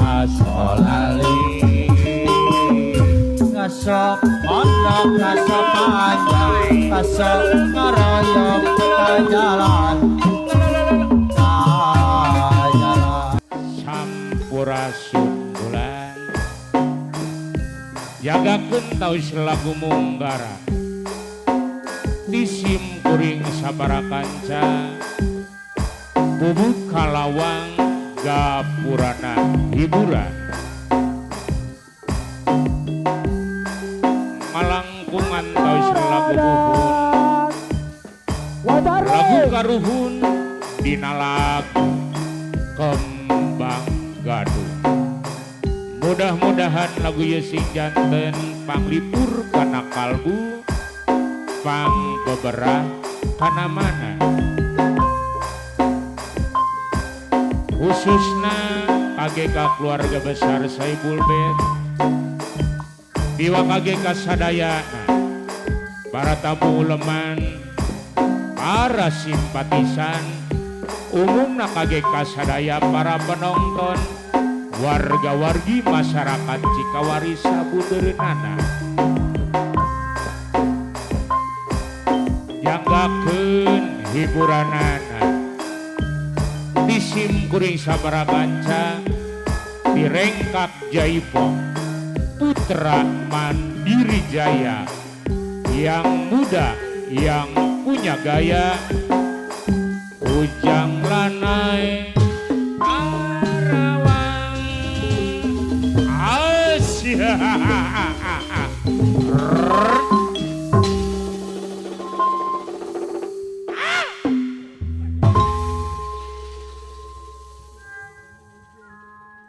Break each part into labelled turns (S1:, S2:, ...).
S1: Asolali ngasok mondok ngasok panjang ngasok ngaroyok ke jalan
S2: Sampurasun jagakeun taus lagu munggara disim kuring sabara kanca bubuk kalawang gapurana hiburan malangkungan taus lagu buhun lagu karuhun dina lagu kembang gaduh. Mudah-mudahan lagu Yesi janten panglipur kana kalbu pang beberah kana mana khususna KGK keluarga besar Saibul Bet biwa KGK sadayana para tamu uleman para simpatisan umumna KGK sadaya para penonton warga-wargi masyarakat Cikawari Sabuderenana janggakeun hiburanana disim kuring sabara kanca direngkak Jaipong putra Mandiri Jaya yang muda yang punya gaya Ujang Lanai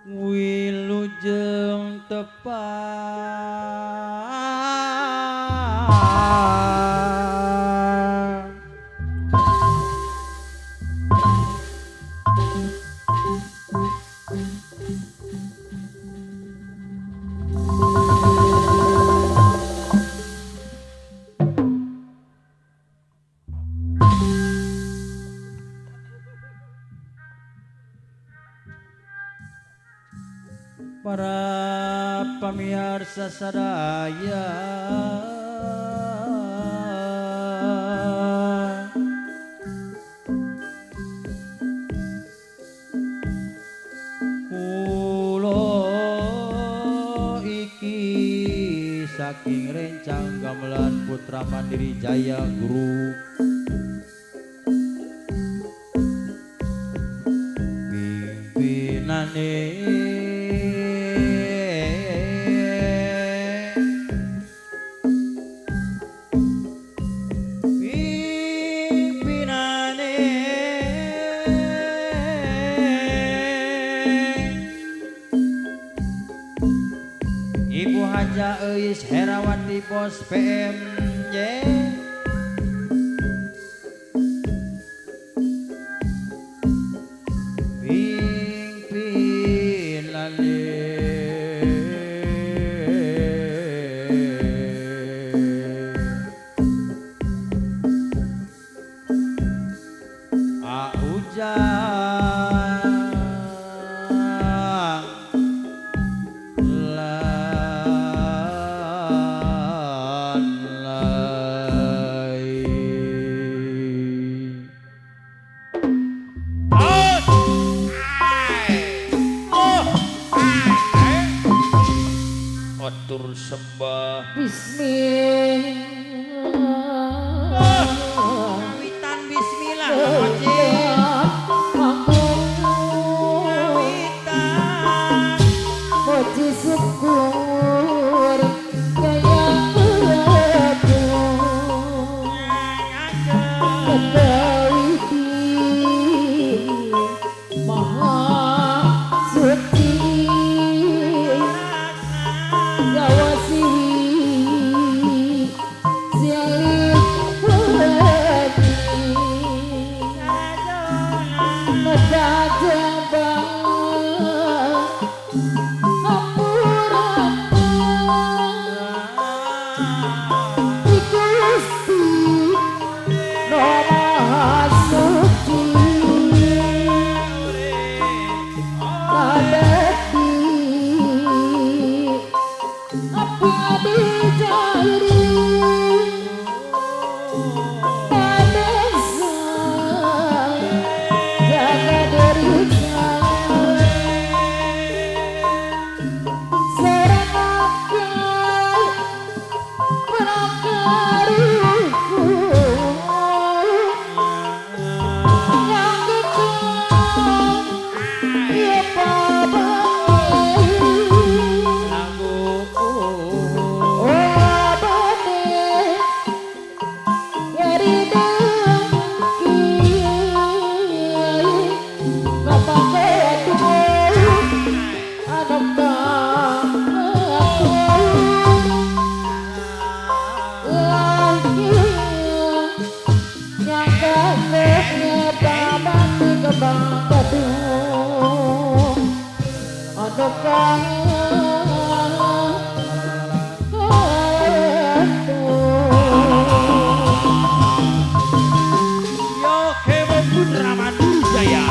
S1: Wilujeng tepat para pamirsa sadaya kulo iki saking rencang gamelan putra Mandiri Jaya Guru pimpinane Ibu Haja Eis Herawati Pos PMJ Pimpin lale
S2: Atur sembah
S3: Bismillah
S1: Kawitan bismillah Kawitan
S3: Puji syukur Gaya Kedawiti Maha suci
S2: Yo Kewo Putra Manujaya.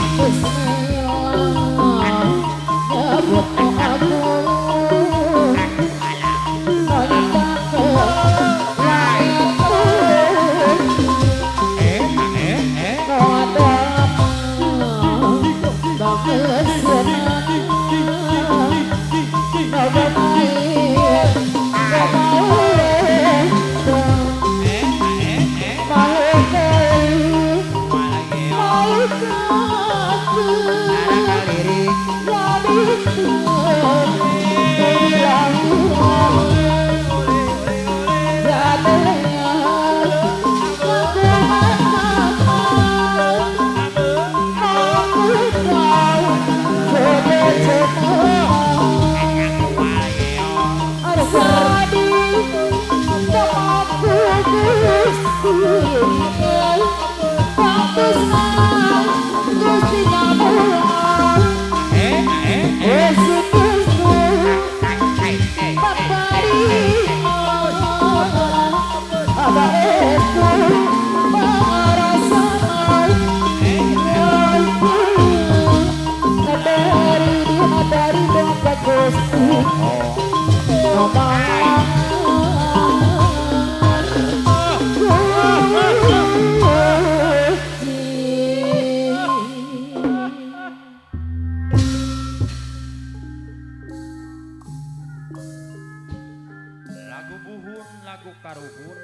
S2: Lagu buhun, lagu karuhun,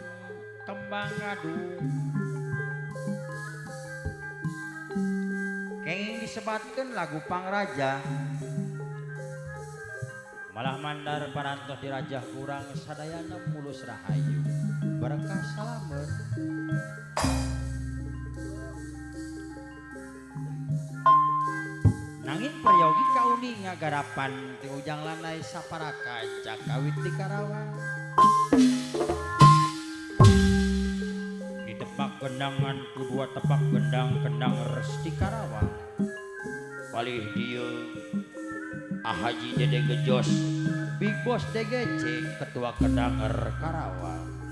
S2: tembang ngadung.
S1: Kenging disebatkan lagu pangraja. Malah mandar parantos dirajah kurang sadayana mulus rahayu. Berkah salamet. Nanging peryogi kauni ngagarapan ti ujang lanai saparaka cakawit di Karawang.
S2: Di tepak gendangan kedua tepak gendang kendang res di Karawang.
S1: Palih dieu Haji Dede Gejos, Big Boss DGC, Ketua Kedanger Karawang.